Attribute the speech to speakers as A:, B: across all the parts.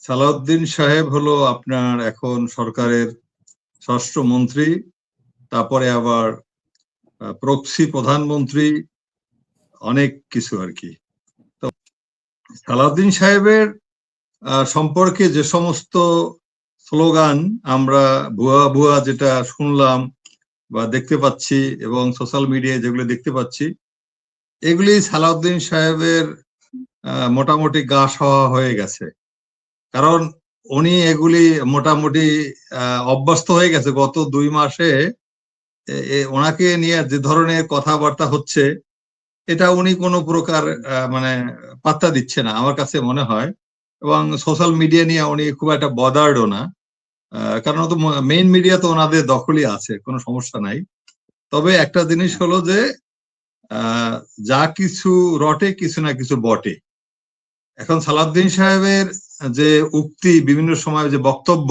A: সালাউদ্দিন সাহেব হলো আপনার এখন সরকারের স্বরাষ্ট্রমন্ত্রী, তারপরে আবার প্রক্সি প্রধানমন্ত্রী, অনেক কিছু আর কি। তো সালাউদ্দিন সাহেবের সম্পর্কে যে সমস্ত স্লোগান আমরা ভুয়া ভুয়া যেটা শুনলাম বা দেখতে পাচ্ছি এবং সোশ্যাল মিডিয়ায় যেগুলো দেখতে পাচ্ছি, এগুলি সালাউদ্দিন সাহেবের মোটামুটি গা সওয়া হয়ে গেছে। কারণ উনি এগুলি মোটামুটি অভ্যস্ত হয়ে গেছে। গত 2 মাসে ওনাকে নিয়ে যে ধরনের কথাবার্তা হচ্ছে, এটা উনি কোনো প্রকার মানে পাত্তা দিচ্ছে না আমার কাছে মনে হয়। এবং সোশ্যাল মিডিয়া নিয়ে উনি খুব একটা বদার্ডও না, কারণ তো মেইন মিডিয়া তো ওনাদের দখলই আছে, কোনো সমস্যা নাই। তবে একটা জিনিস হলো যে যা কিছু রটে কিছু না কিছু বটে। এখন সালাউদ্দিন সাহেবের যে উক্তি, বিভিন্ন সময় যে বক্তব্য,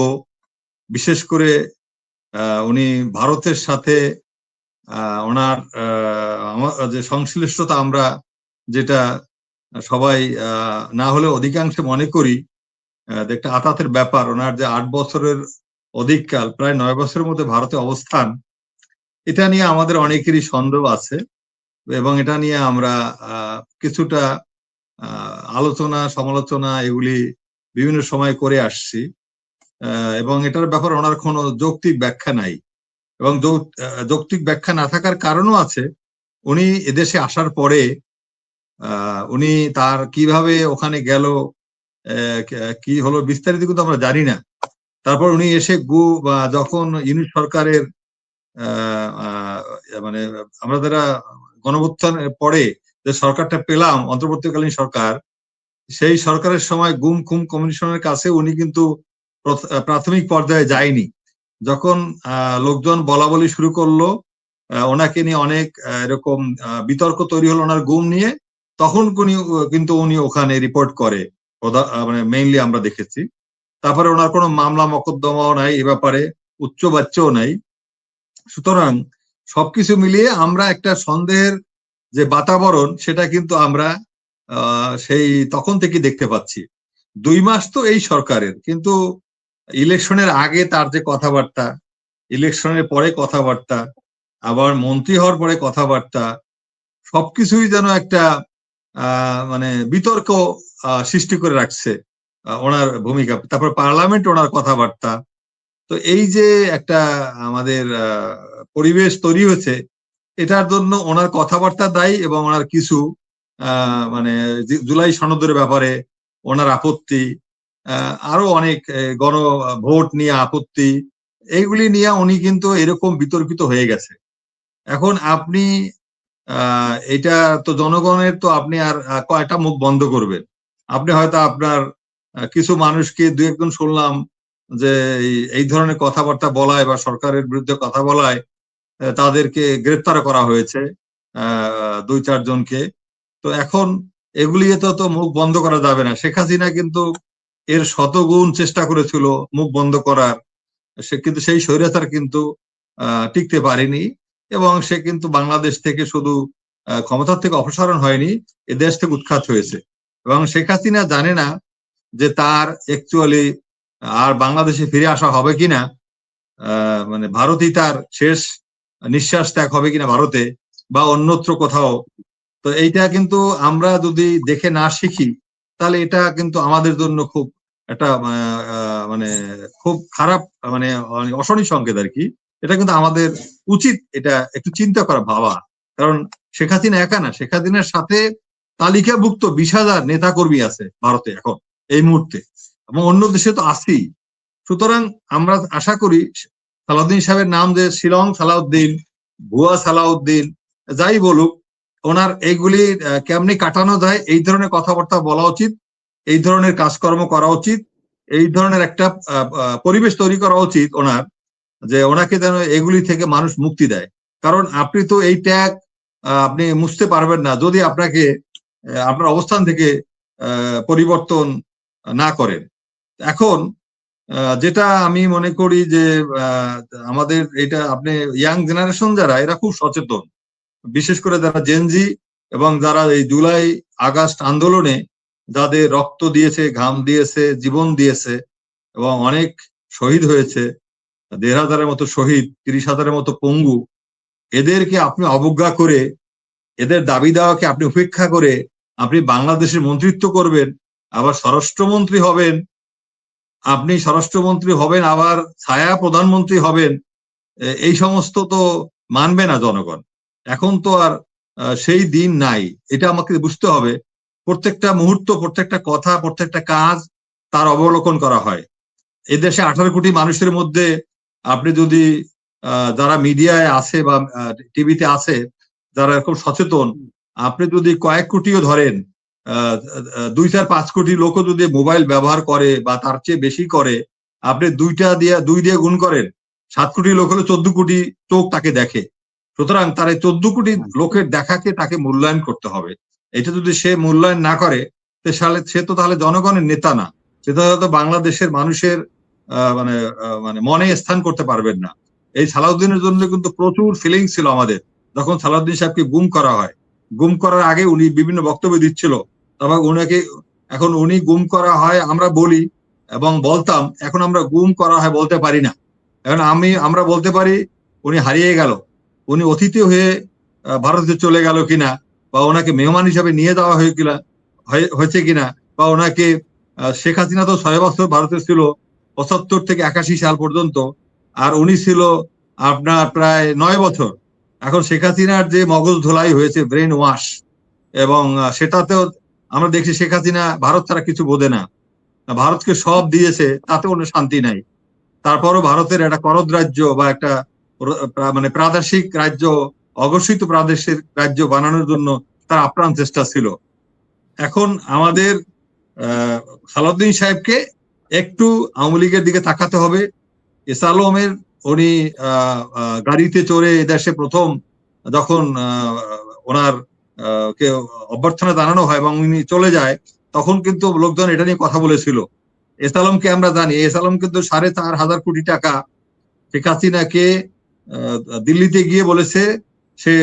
A: বিশেষ করে উনি ভারতের সাথে ওনার যে সংশ্লিষ্টতা, আমরা যেটা সবাই না হলে অধিকাংশে মনে করি একটা আতাতের ব্যাপার। ওনার যে 8 বছরের অধিককাল, প্রায় 9 বছরের মধ্যে ভারতে অবস্থান, এটা নিয়ে আমাদের অনেকেরই সন্দেহ আছে এবং এটা নিয়ে আমরা কিছুটা আলোচনা সমালোচনা এগুলি বিভিন্ন সময় করে আসছি। এবং এটার ব্যাপারে ওনার কোনো যৌক্তিক ব্যাখ্যা নাই, এবং যৌক্তিক ব্যাখ্যা না থাকার কারণও আছে। উনি এদেশে আসার পরে উনি তার কিভাবে ওখানে গেল, কি হলো, বিস্তারিত কিন্তু আমরা জানি না। তারপর উনি এসে যখন ইউনিট সরকারের মানে আমরা যারা গণঅভ্যুত্থানের পরে যে সরকারটা পেলাম, অন্তর্বর্তীকালীন সরকার, সেই সরকারের সময় গুম খুম কমিশনের কাছে উনি কিন্তু প্রাথমিক পর্যায়ে যায়নি। যখন লোকজন বলা বলি শুরু করলো, ওনাকে নিয়ে অনেক এরকম বিতর্ক তৈরি হলো ওনার গুম নিয়ে, তখন কিন্তু উনি ওখানে রিপোর্ট করে, মানে মেইনলি আমরা দেখেছি। তারপরে ওনার কোনো মামলা মকদ্দমাও নাই এ ব্যাপারে, উচ্চ বাচ্চাও নাই। সুতরাং সবকিছু মিলিয়ে আমরা একটা সন্দেহের যে বাতাবরণ, সেটা কিন্তু আমরা সেই তখন থেকে দেখতে পাচ্ছি। 2 মাস তো এই সরকারের, কিন্তু ইলেকশনের আগে তার যে কথাবার্তা, ইলেকশনের পরে কথাবার্তা, আবার মন্ত্রী হওয়ার পরে কথাবার্তা, সবকিছুই যেন একটা মানে বিতর্ক সৃষ্টি করে রাখছে ওনার ভূমিকা। তারপর পার্লামেন্ট ওনার কথাবার্তা। তো এই যে একটা আমাদের পরিবেশ তৈরি হয়েছে, এটার জন্য ওনার কথাবার্তা দায়ী, এবং ওনার কিছু মানে জুলাই সনদের ব্যাপারে ওনার আপত্তি, আরো অনেক গণভোট নিয়ে আপত্তি, এইগুলি নিয়ে উনি কিন্তু এরকম বিতর্কিত হয়ে গেছে। এখন আপনি এটা তো জনগণের, তো আপনি আর কয়টা মুখ বন্ধ করবেন? আপনি হয়তো আপনার কিছু মানুষকে 2-1 জন শুনলাম যে এই ধরনের কথাবার্তা বলায় বা সরকারের বিরুদ্ধে কথা বলায় তাদেরকে গ্রেপ্তার করা হয়েছে 2-4 জনকে। তো এখন এগুলি তো মুখ বন্ধ করা যাবে না। শেখ হাসিনা কিন্তু এর শতগুণ চেষ্টা করেছিল মুখ বন্ধ করার, সে কিন্তু সেই স্বৈরাচার কিন্তু টিকতে পারেনি, এবং সে কিন্তু বাংলাদেশ থেকে শুধু ক্ষমতার থেকে অপসারণ হয়নি, এ দেশ থেকে উৎখাত হয়েছে। এবং শেখ হাসিনা জানে না যে তার অ্যাকচুয়ালি আর বাংলাদেশে ফিরে আসা হবে কিনা, মানে ভারতই তার শেষ নিঃশ্বাস ত্যাগ হবে কিনা ভারতে বা অন্যত্র কোথাও। তো এইটা কিন্তু আমরা যদি দেখে না শিখি, তাহলে এটা কিন্তু আমাদের জন্য খুব একটা মানে খুব খারাপ, মানে অশনি সংকেত আর কি। এটা কিন্তু আমাদের উচিত এটা একটু চিন্তা করা, ভাবা। কারণ শেখ হাসিনা একা না, শেখ হাসিনার সাথে তালিকাভুক্ত 20,000 নেতা কর্মী আছে ভারতে এখন এই মুহূর্তে, এবং অন্য দেশে তো আছেই। সুতরাং আমরা আশা করি সালাউদ্দিন সাহেবের নাম যে শিলং সালাউদ্দিন, ভুয়া সালাউদ্দিন, যাই বলুক, ওনার এইগুলি কেমনি কাটানো যায়, এই ধরনের কথাবার্তা বলা উচিত, এই ধরনের কাজকর্ম করা উচিত, এই ধরনের একটা পরিবেশ তৈরি করা উচিত ওনার, যে ওনাকে যেন এগুলি থেকে মানুষ মুক্তি দেয়। কারণ আপনি তো এই ট্যাগ আপনি মুছতে পারবেন না যদি আপনাকে আপনার অবস্থান থেকে পরিবর্তন না করেন। এখন যেটা আমি মনে করি যে আমাদের এটা, আপনি ইয়াং জেনারেশন যারা, এরা খুব সচেতন, বিশেষ করে যারা জেনজি এবং যারা এই জুলাই আগস্ট আন্দোলনে যাদের রক্ত দিয়েছে, ঘাম দিয়েছে, জীবন দিয়েছে এবং অনেক শহীদ হয়েছে, ১,৫০০ মতো শহীদ, ৩০,০০০ মতো পঙ্গু, এদেরকে আপনি অবজ্ঞা করে, এদের দাবি দেওয়াকে আপনি উপেক্ষা করে আপনি বাংলাদেশের মন্ত্রিত্ব করবেন, আবার স্বরাষ্ট্রমন্ত্রী হবেন, আপনি স্বরাষ্ট্রমন্ত্রী হবেন আবার ছায়া প্রধানমন্ত্রী হবেন, এই সমস্ত তো মানবে না জনগণ। এখন তো আর সেই দিন নাই, এটা আমাকে বুঝতে হবে। প্রত্যেকটা মুহূর্ত, প্রত্যেকটা কথা, প্রত্যেকটা কাজ তার অবলোকন করা হয়। এদেশে 18 কোটি মানুষের মধ্যে আপনি যদি যারা মিডিয়ায় আছে বা টিভিতে আছে, যারা এরকম সচেতন, আপনি যদি কয়েক কোটিও ধরেন, 2-4-5 কোটি লোকও যদি মোবাইল ব্যবহার করে বা তার চেয়ে বেশি করে, আপনি 2 দিয়ে গুণ করেন, 7 কোটি লোক হলে 14 কোটি চোখ তাকে দেখে। সুতরাং তার এই 14 কোটি লোকের দেখাকে তাকে মূল্যায়ন করতে হবে। এটা যদি সে মূল্যায়ন না করে, সে তো তাহলে জনগণের নেতা না, সেটা হয়তো বাংলাদেশের মানুষের মানে মানে মনে স্থান করতে পারবেন না। এই সালাউদ্দিনের জন্য কিন্তু প্রচুর ফিলিংস ছিল আমাদের, যখন সালাউদ্দিন সাহেবকে গুম করা হয়। গুম করার আগে উনি বিভিন্ন বক্তব্য দিচ্ছিল, তবে ওনাকে এখন উনি গুম করা হয় আমরা বলি এবং বলতাম, এখন আমরা গুম করা হয় বলতে পারি না। এখন আমরা বলতে পারি উনি হারিয়ে গেল, উনি অতিথি হয়ে ভারতে চলে গেল কিনা, বা ওনাকে মেহমান হিসাবে নিয়ে যাওয়া হয়েছে কিনা, বা ওনাকে শেখ হাসিনা তো 6 বছর ভারতে ছিল, 75 থেকে 81 সাল পর্যন্ত, আর উনি ছিল আপনার প্রায় 9 বছর। এখন শেখ হাসিনার যে মগজ ধোলাই হয়েছে, ব্রেন ওয়াশ, এবং সেটাতেও আমরা দেখছি শেখ হাসিনা ভারত ছাড়া কিছু বোঝে না, ভারতকে সব দিয়েছে, তাতে কোনো শান্তি নাই। তারপরও ভারতের একটা করদ রাজ্য বা একটা মানে প্রাদেশিক রাজ্য, অঘোষিত প্রাদেশিক রাজ্য বানানোর জন্য তার আপ্রাণ চেষ্টা ছিল। এখন আমাদের সালাউদ্দিন সাহেবকে একটু আওয়ামী লীগের দিকে তাকাতে হবে। এস আলমের উনি গাড়িতে চড়ে দেশে প্রথম যখন ওনার কে অভ্যর্থনা জানানো হয় এবং উনি চলে যায়, তখন কিন্তু লোকজন এটা নিয়ে কথা বলেছিল। এস আলমকে আমরা জানি, এস আলম কিন্তু 4,500 কোটি টাকা শেখ হাসিনাকে দিল্লিতে গিয়ে বলেছে সে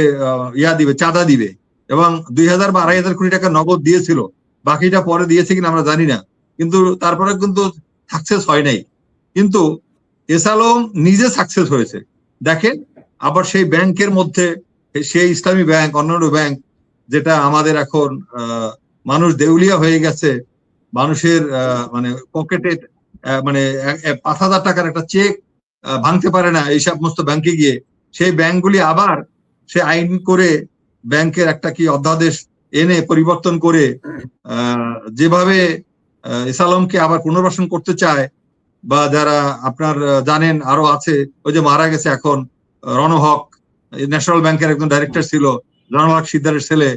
A: দিবে, চাঁদা দিবে, এবং 2,000 বা 2,500 কোটি টাকা নগদ দিয়েছিল। বাকিটা পরে দিয়েছে কিনা আমরা জানি না, কিন্তু তারপরে কিন্তু সাকসেস হয় নাই। কিন্তু এস আলম নিজে সাকসেস হয়েছে দেখেন। আবার সেই ব্যাংকের মধ্যে, সেই ইসলামী ব্যাংক, অন্যান্য ব্যাংক, যেটা আমাদের এখন মানুষ দেউলিয়া হয়ে গেছে, মানুষের মানে পকেটে মানে 5,000 টাকার একটা চেক ভাঙতে পারে না এই সমস্ত ব্যাংকে গিয়ে, সেই ব্যাংকগুলি আবার সে আইন করে ব্যাংকের একটা কি অধ্যাদেশ এনে পরিবর্তন করে যেভাবে এস আলমকে আবার পুনর্বাসন করতে চায়, বা যারা আপনার জানেন আরো আছে, ওই যে মারা গেছে এখন রণহক, ন্যাশনাল ব্যাংকের একজন ডাইরেক্টর ছিল, রণহক সিদ্ধারের ছেলে,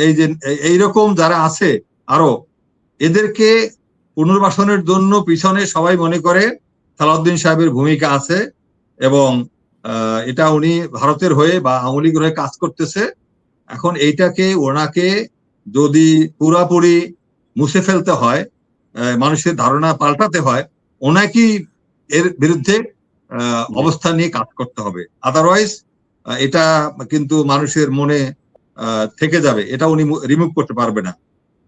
A: এই যে এইরকম যারা আছে আরো, এদেরকে পুনর্বাসনের জন্য পিছনে সবাই মনে করে সালাউদ্দিন সাহেবের ভূমিকা আছে, এবং এটা উনি ভারতের হয়ে বা আওয়ামী লীগের হয়ে কাজ করতেছে। এখন এইটাকে ওনাকে যদি পুরাপুরি মুছে ফেলতে হয়, মানুষের ধারণা পাল্টাতে হয়, ওনাকেই এর বিরুদ্ধে অবস্থান নিয়ে কাজ করতে হবে। আদারওয়াইজ এটা কিন্তু মানুষের মনে থেকে যাবে, এটা উনি রিমুভ করতে পারবে না।